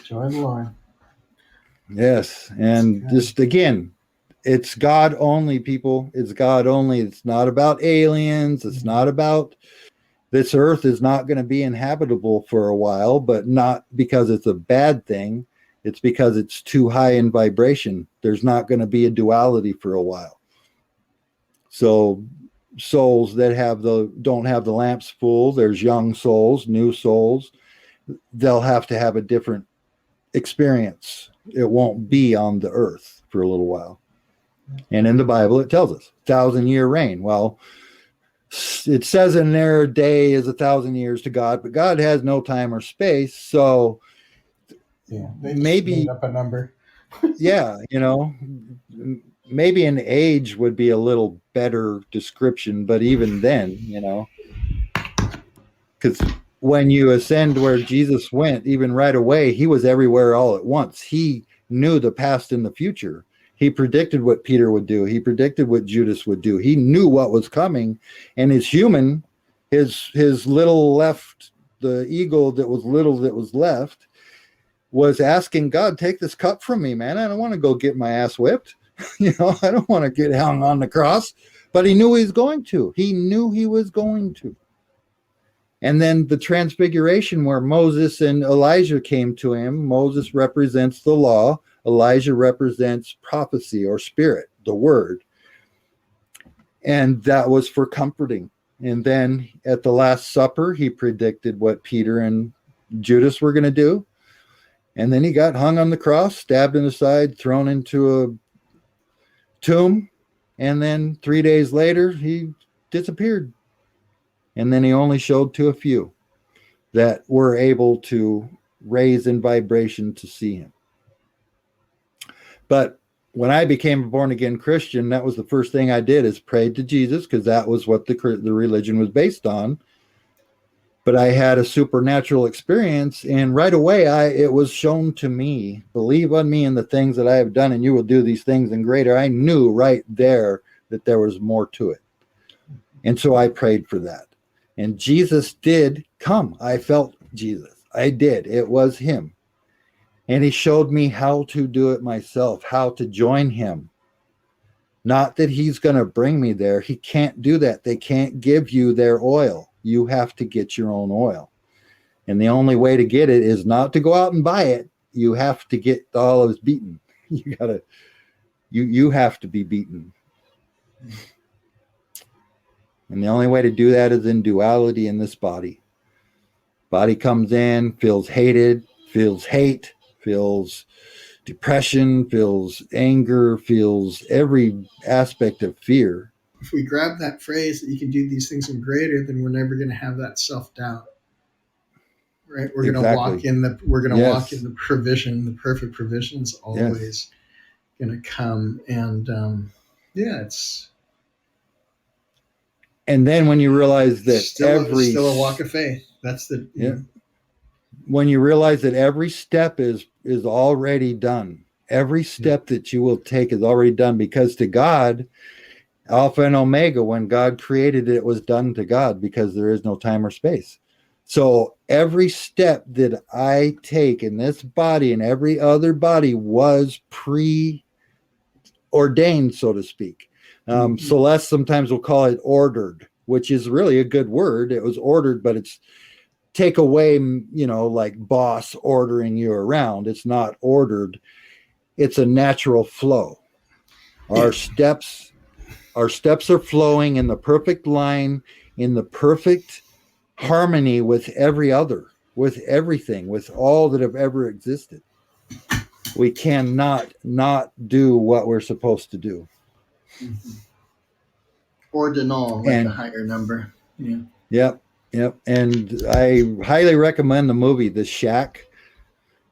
Joy of the Lord. Yes. And just again, it's God only, people. It's God only. It's not about aliens. It's not about this earth is not going to be inhabitable for a while, but not because it's a bad thing. It's because it's too high in vibration. There's not going to be a duality for a while. So souls that don't have the lamps full, there's young souls, new souls, they'll have to have a different experience. It won't be on the earth for a little while. And in the Bible, it tells us 1,000-year reign. Well, it says in there a day is 1,000 years to God, but God has no time or space. So they maybe made up a number. Maybe an age would be a little better description, but even then, because when you ascend where Jesus went, even right away, he was everywhere all at once. He knew the past and the future. He predicted what Peter would do. He predicted what Judas would do. He knew what was coming, and his little left, the ego that was left, was asking God, take this cup from me, man. I don't want to go get my ass whipped. I don't want to get hung on the cross. But he knew he was going to. He knew he was going to. And then the transfiguration where Moses and Elijah came to him. Moses represents the law. Elijah represents prophecy or spirit, the word. And that was for comforting. And then at the Last Supper, he predicted what Peter and Judas were going to do. And then he got hung on the cross, stabbed in the side, thrown into a tomb. And then 3 days later, he disappeared. And then he only showed to a few that were able to raise in vibration to see him. But when I became a born-again Christian, that was the first thing I did is prayed to Jesus, because that was what the religion was based on. But I had a supernatural experience, and right away it was shown to me, believe on me and the things that I have done, and you will do these things and greater. I knew right there that there was more to it. And so I prayed for that. And Jesus did come. I felt Jesus. I did. It was him. And he showed me how to do it myself, how to join him. Not that he's going to bring me there. He can't do that. They can't give you their oil. You have to get your own oil. And the only way to get it is not to go out and buy it. You have to get the olives beaten. You have to be beaten. And the only way to do that is in duality in this body. Body comes in, feels hated, feels hate, feels depression, feels anger, feels every aspect of fear. If we grab that phrase that you can do these things and greater, then we're never going to have that self-doubt. Right? We're going to walk in the provision, the perfect provision is always going to come. And it's. And then when you realize that still a walk of faith, that's the. When you realize that every step is already done, every step that you will take is already done, because to God, Alpha and Omega. When God created it, it was done to God, because there is no time or space. So every step that I take in this body and every other body was preordained, so to speak. Celeste sometimes will call it ordered, which is really a good word. It was ordered, but it's take away, like boss ordering you around. It's not ordered. It's a natural flow. Our steps are flowing in the perfect line, in the perfect harmony with every other, with everything, with all that have ever existed. We cannot not do what we're supposed to do. Ordinal, like a higher number. Yeah. Yep. And I highly recommend the movie The Shack.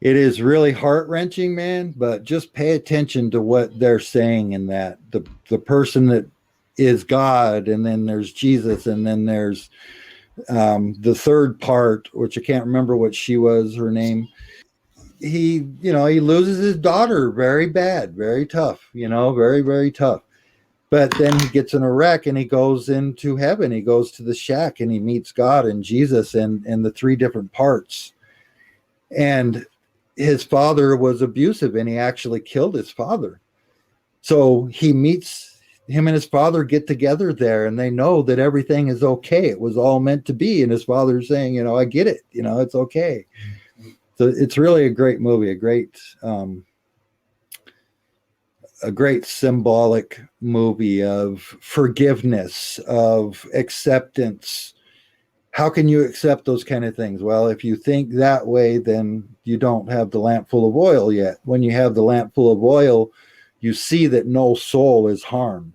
It is really heart-wrenching, man, but just pay attention to what they're saying in that. The person that is God, and then there's Jesus, and then there's the third part, which I can't remember what she was, her name. He loses his daughter very bad, very tough, very, very tough. But then he gets in a wreck and he goes into heaven. He goes to the shack and he meets God and Jesus and the three different parts. And his father was abusive and he actually killed his father. So him and his father get together there and they know that everything is okay. It was all meant to be. And his father's saying, I get it. It's okay. So it's really a great movie, a great symbolic movie of forgiveness, of acceptance. How can you accept those kind of things? Well, if you think that way, then you don't have the lamp full of oil yet. When you have the lamp full of oil, you see that no soul is harmed.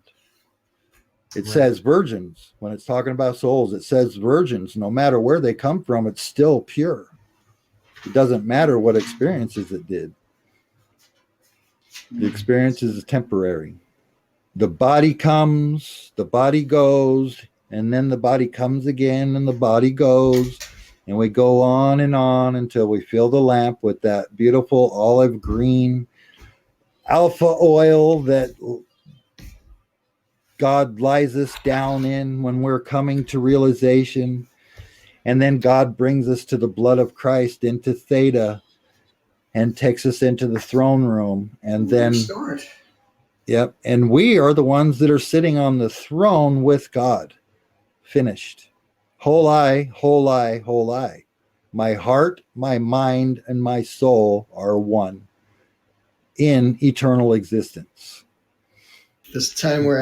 It says virgins. When it's talking about souls, it says virgins. No matter where they come from, it's still pure. It doesn't matter what experiences it did. The experience is temporary. The body comes, the body goes, and then the body comes again and the body goes. And we go on until we fill the lamp with that beautiful olive green alpha oil that God lies us down in when we're coming to realization. And then God brings us to the blood of Christ into theta and takes us into the throne room. And then, yep. And we are the ones that are sitting on the throne with God. Finished. Whole I, whole I, whole I. My heart, my mind, and my soul are one in eternal existence. This time where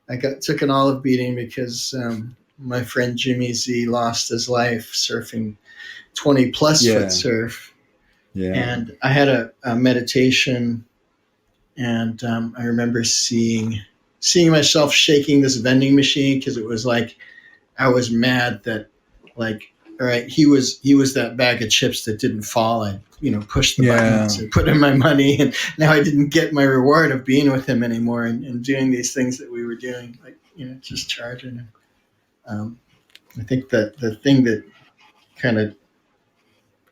I took an olive beating because my friend Jimmy Z lost his life surfing 20 plus foot surf. Yeah. And I had a meditation, and I remember seeing myself shaking this vending machine because it was like I was mad that, like, all right, he was that bag of chips that didn't fall. I pushed the buttons and put in my money, and now I didn't get my reward of being with him anymore and doing these things that we were doing, like just charging him. I think that the thing that kind of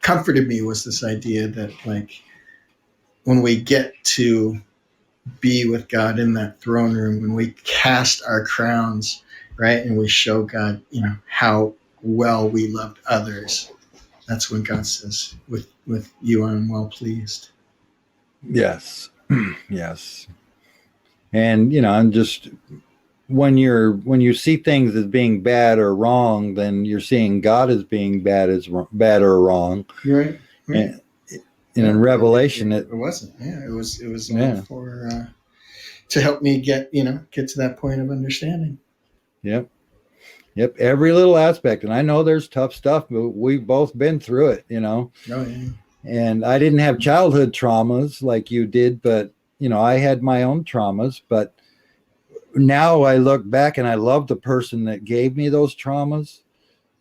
comforted me was this idea that, like, when we get to be with God in that throne room, when we cast our crowns, right, and we show God, how well we loved others, that's when God says, with you I'm well pleased. Yes. Yes. And I'm just, when you see things as being bad or wrong, then you're seeing God as being bad or wrong. Right. And in Revelation, it wasn't. Yeah, it was for to help me get to that point of understanding. Yep. Every little aspect. And I know there's tough stuff, but we've both been through it, Oh, yeah. And I didn't have childhood traumas like you did, but, I had my own traumas. But now I look back and I love the person that gave me those traumas.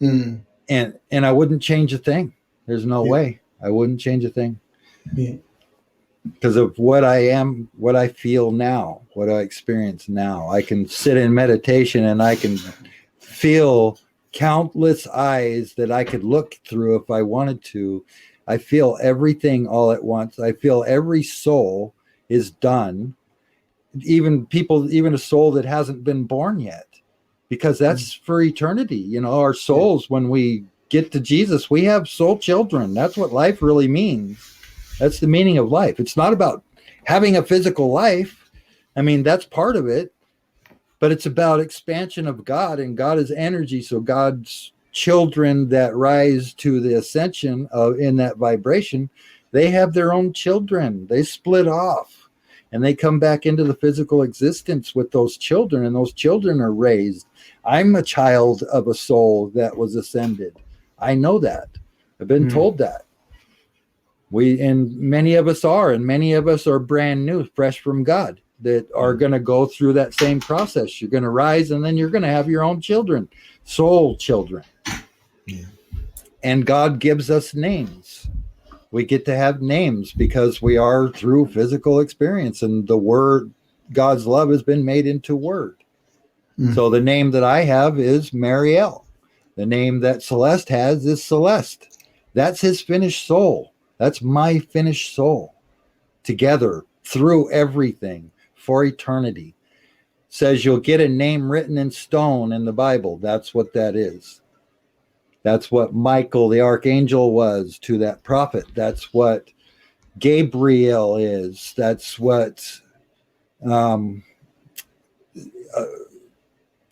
Mm. And I wouldn't change a thing. There's no way I wouldn't change a thing. Yeah. Because of what I am, what I feel now, what I experience now. I can sit in meditation and I can feel countless eyes that I could look through if I wanted to. I feel everything all at once. I feel every soul is done. even a soul that hasn't been born yet, because that's for eternity. You know, our souls, when we get to Jesus, we have soul children. That's what life really means. That's the meaning of life. It's not about having a physical life. I mean, that's part of it, but it's about expansion of God, and God is energy. So God's children that rise to the ascension in that vibration, they have their own children. They split off. And they come back into the physical existence with those children, and those children are raised. I'm a child of a soul that was ascended. I know that. I've been told that. And many of us are, and many of us are brand new, fresh from God, that are going to go through that same process. You're going to rise, and then you're going to have your own children, soul children. Yeah. And God gives us names. We get to have names because we are through physical experience, and the word, God's love, has been made into word. So the name that I have is Marielle. The name that Celeste has is Celeste. That's his finished soul. That's my finished soul. Together through everything for eternity. Says you'll get a name written in stone in the Bible. That's what that is. That's what Michael, the archangel, was to that prophet. That's what Gabriel is. That's what, and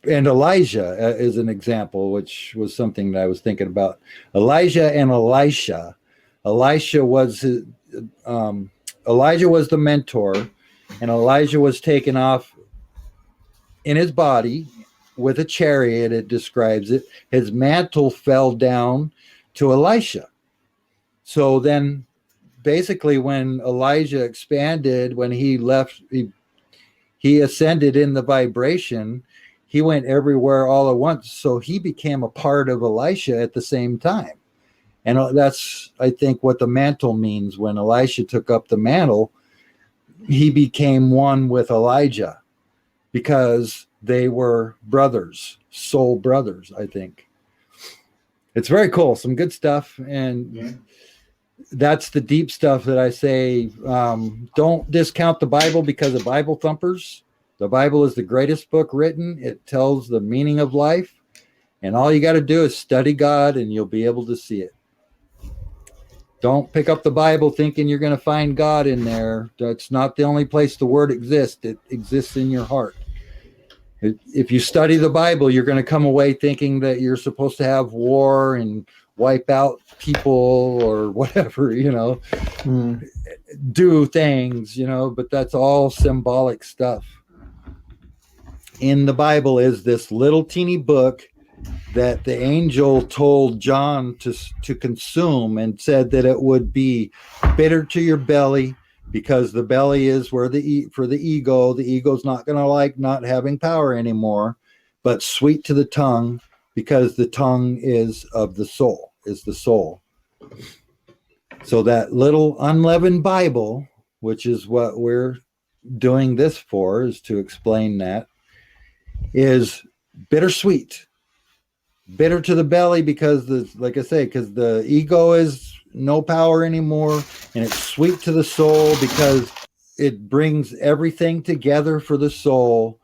Elijah is an example, which was something that I was thinking about. Elijah and Elisha. Elijah was the mentor, and Elijah was taken off in his body with a chariot, it describes it. His mantle fell down to Elisha. So then basically when Elijah expanded, when he left, he ascended in the vibration, he went everywhere all at once. So he became a part of Elisha at the same time. And that's, I think, what the mantle means. When Elisha took up the mantle, he became one with Elijah, because they were brothers, soul brothers, I think. It's very cool. Some good stuff. And that's the deep stuff that I say, don't discount the Bible because of Bible thumpers. The Bible is the greatest book written. It tells the meaning of life. And all you got to do is study God, and you'll be able to see it. Don't pick up the Bible thinking you're going to find God in there. That's not the only place the word exists. It exists in your heart. If you study the Bible, you're going to come away thinking that you're supposed to have war and wipe out people or whatever, do things, but that's all symbolic stuff. In the Bible is this little teeny book that the angel told John to consume, and said that it would be bitter to your belly, because the belly is where for the ego. The ego's not going to like not having power anymore, but sweet to the tongue, because the tongue is of the soul, is the soul. So that little unleavened Bible, which is what we're doing this for, is to explain that, is bittersweet. Bitter to the belly because like I say, because the ego is no power anymore, and it's sweet to the soul because it brings everything together for the soul,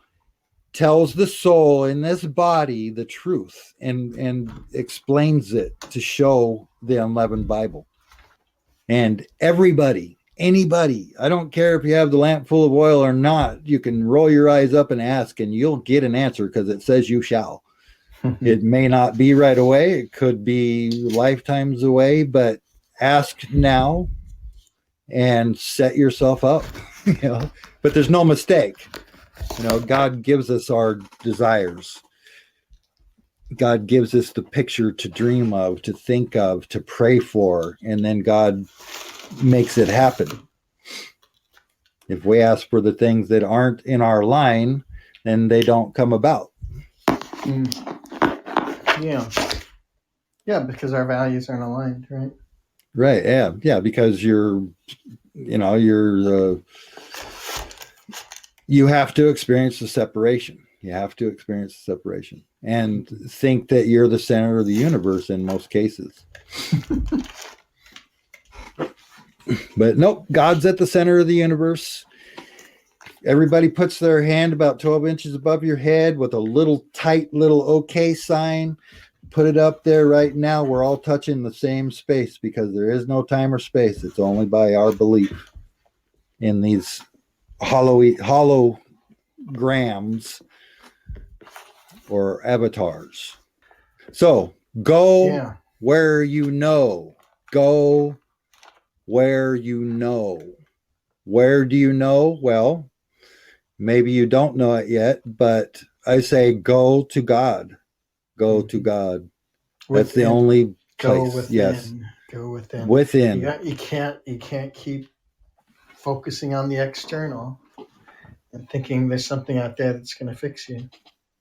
tells the soul in this body the truth, and explains it to show the unleavened Bible. And anybody, I don't care if you have the lamp full of oil or not, you can roll your eyes up and ask, and you'll get an answer, because it says you shall. It may not be right away. It could be lifetimes away, but ask now and set yourself up, but there's no mistake. God gives us our desires. God gives us the picture to dream of, to think of, to pray for, and then God makes it happen. If we ask for the things that aren't in our line, then they don't come about. Yeah, because our values aren't aligned, right? Right. Yeah. Because you have to experience the separation. You have to experience the separation and think that you're the center of the universe in most cases. But nope, God's at the center of the universe. Everybody puts their hand about 12 inches above your head with a little tight little OK sign. Put it up there right now. We're all touching the same space because there is no time or space. It's only by our belief in these holograms or avatars. So go where you know. Go where you know. Where do you know? Well, maybe you don't know it yet, but I say go to God. Go to God. That's the only place. Go within. Yes. Go within. Within. You can't keep focusing on the external and thinking there's something out there that's going to fix you,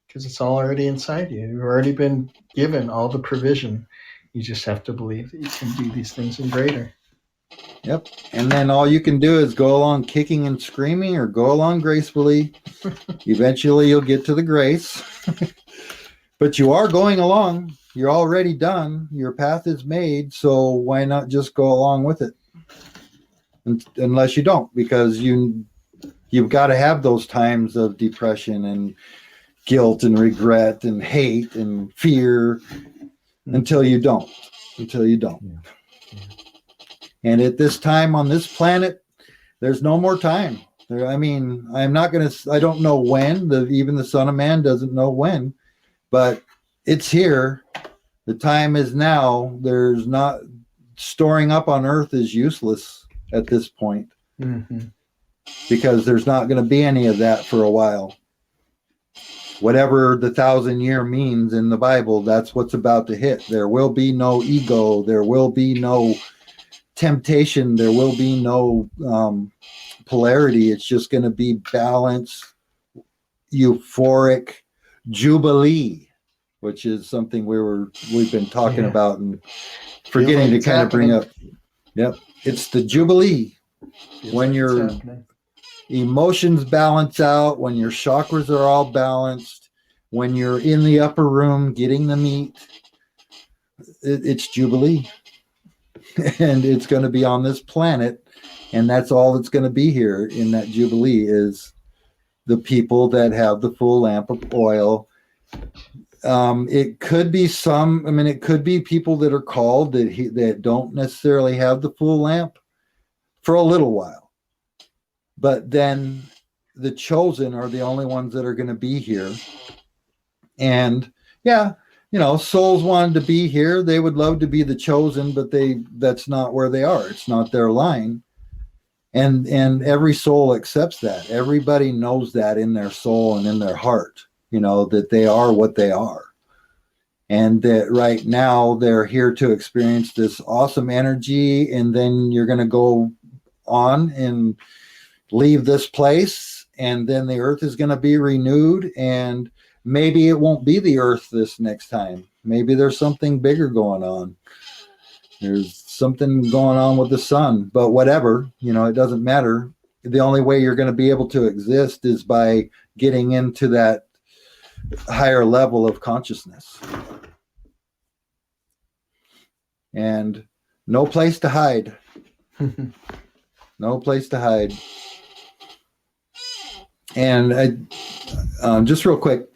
because it's all already inside you. You've already been given all the provision. You just have to believe that you can do these things and greater. Yep. And then all you can do is go along kicking and screaming or go along gracefully. Eventually you'll get to the grace. But you are going along. You're already done. Your path is made. So why not just go along with it? Unless you don't, because you've got to have those times of depression and guilt and regret and hate and fear until you don't. Yeah. And at this time on this planet, there's no more time. I mean, I don't know when, even the Son of Man doesn't know when, but it's here. The time is now. There's not, storing up on earth is useless at this point, because there's not going to be any of that for a while. Whatever the 1,000-year means in the Bible, that's what's about to hit. There will be no ego. There will be no temptation. There will be no polarity. It's just going to be balance, euphoric jubilee, which is something we've been talking about and forgetting to kind of bring up. Yep, it's the jubilee. When your emotions balance out, when your chakras are all balanced, when you're in the upper room getting the meat, it's jubilee. And it's going to be on this planet, and that's all that's going to be here in that jubilee is the people that have the full lamp of oil. It could be it could be people that are called that don't necessarily have the full lamp for a little while, but then the chosen are the only ones that are going to be here. And souls wanted to be here. They would love to be the chosen, but that's not where they are. It's not their line. And every soul accepts that. Everybody knows that in their soul and in their heart, that they are what they are. And that right now they're here to experience this awesome energy. And then you're going to go on and leave this place. And then the earth is going to be renewed. And maybe it won't be the earth this next time. Maybe there's something bigger going on. There's something going on with the sun, but whatever, it doesn't matter. The only way you're going to be able to exist is by getting into that higher level of consciousness. And no place to hide. No place to hide. And just real quick,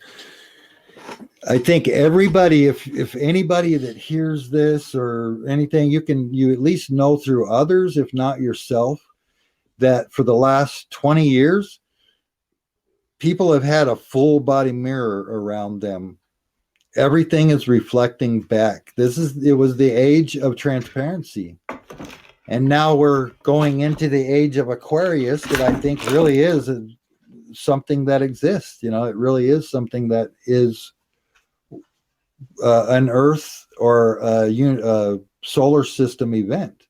I think everybody, if anybody that hears this or anything, you at least know through others, if not yourself, that for the last 20 years, people have had a full body mirror around them. Everything is reflecting back. It was the age of transparency. And now we're going into the age of Aquarius that I think really is something that exists. It really is something that is an Earth or a solar system event.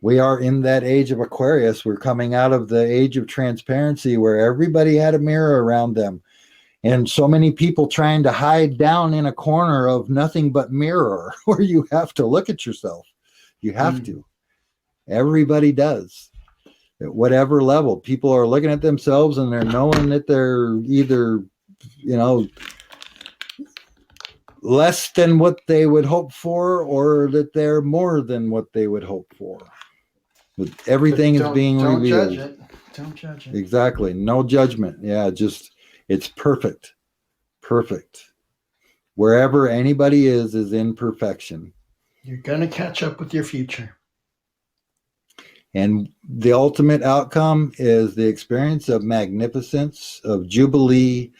We are in that age of Aquarius. We're coming out of the age of transparency where everybody had a mirror around them. And so many people trying to hide down in a corner of nothing but mirror where you have to look at yourself. You have to. Everybody does. At whatever level. People are looking at themselves and they're knowing that they're either, less than what they would hope for, or that they're more than what they would hope for. But everything is being revealed. Judge it. Don't judge it. Exactly. No judgment. Yeah, just it's perfect. Perfect. Wherever anybody is in perfection. You're going to catch up with your future. And the ultimate outcome is the experience of magnificence, of jubilee,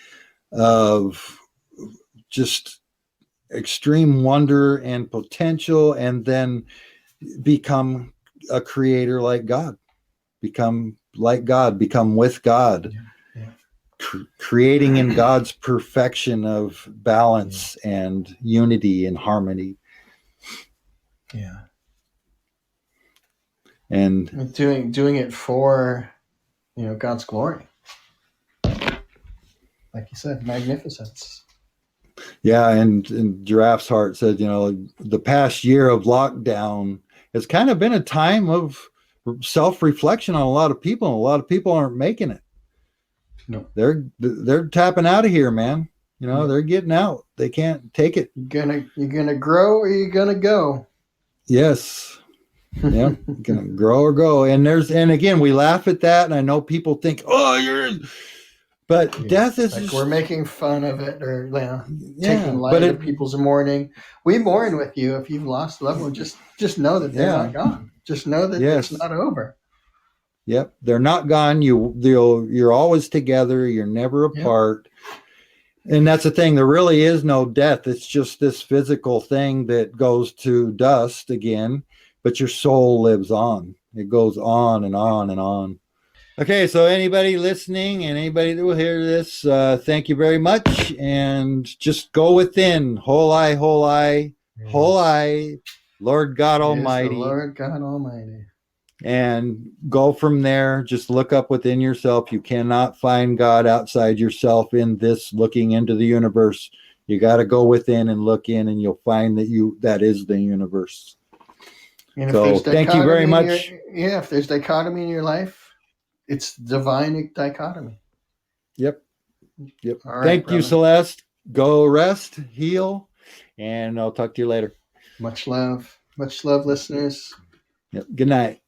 of just extreme wonder and potential, and then become a creator like God. Become like God, become with God. Yeah. Creating in God's perfection of balance and unity and harmony. Yeah. And doing it for, God's glory. Like you said, magnificence. Yeah, and Giraffe's Heart said, the past year of lockdown has kind of been a time of self-reflection on a lot of people, and a lot of people aren't making it. No. They're tapping out of here, man. They're getting out. They can't take it. You're gonna grow or you're gonna go. Yes. Yeah, gonna grow or go. And again, we laugh at that, and I know people think, but death is like just, we're making fun of it or taking light of people's mourning. We mourn with you if you've lost a loved one. Just know that they're not gone. Just know that it's not over. Yep, they're not gone. You're always together. You're never apart. And that's the thing. There really is no death. It's just this physical thing that goes to dust again, but your soul lives on. It goes on and on and on. Okay, so anybody listening and anybody that will hear this, thank you very much. And just go within. Whole eye, Lord God Almighty. The Lord God Almighty. And go from there. Just look up within yourself. You cannot find God outside yourself in this looking into the universe. You got to go within and look in, and you'll find that is the universe. And so thank you very much. If there's dichotomy in your life, it's divine dichotomy. Yep. All right, thank you, Celeste. Go rest, heal, and I'll talk to you later. Much love, listeners. Yep. Good night.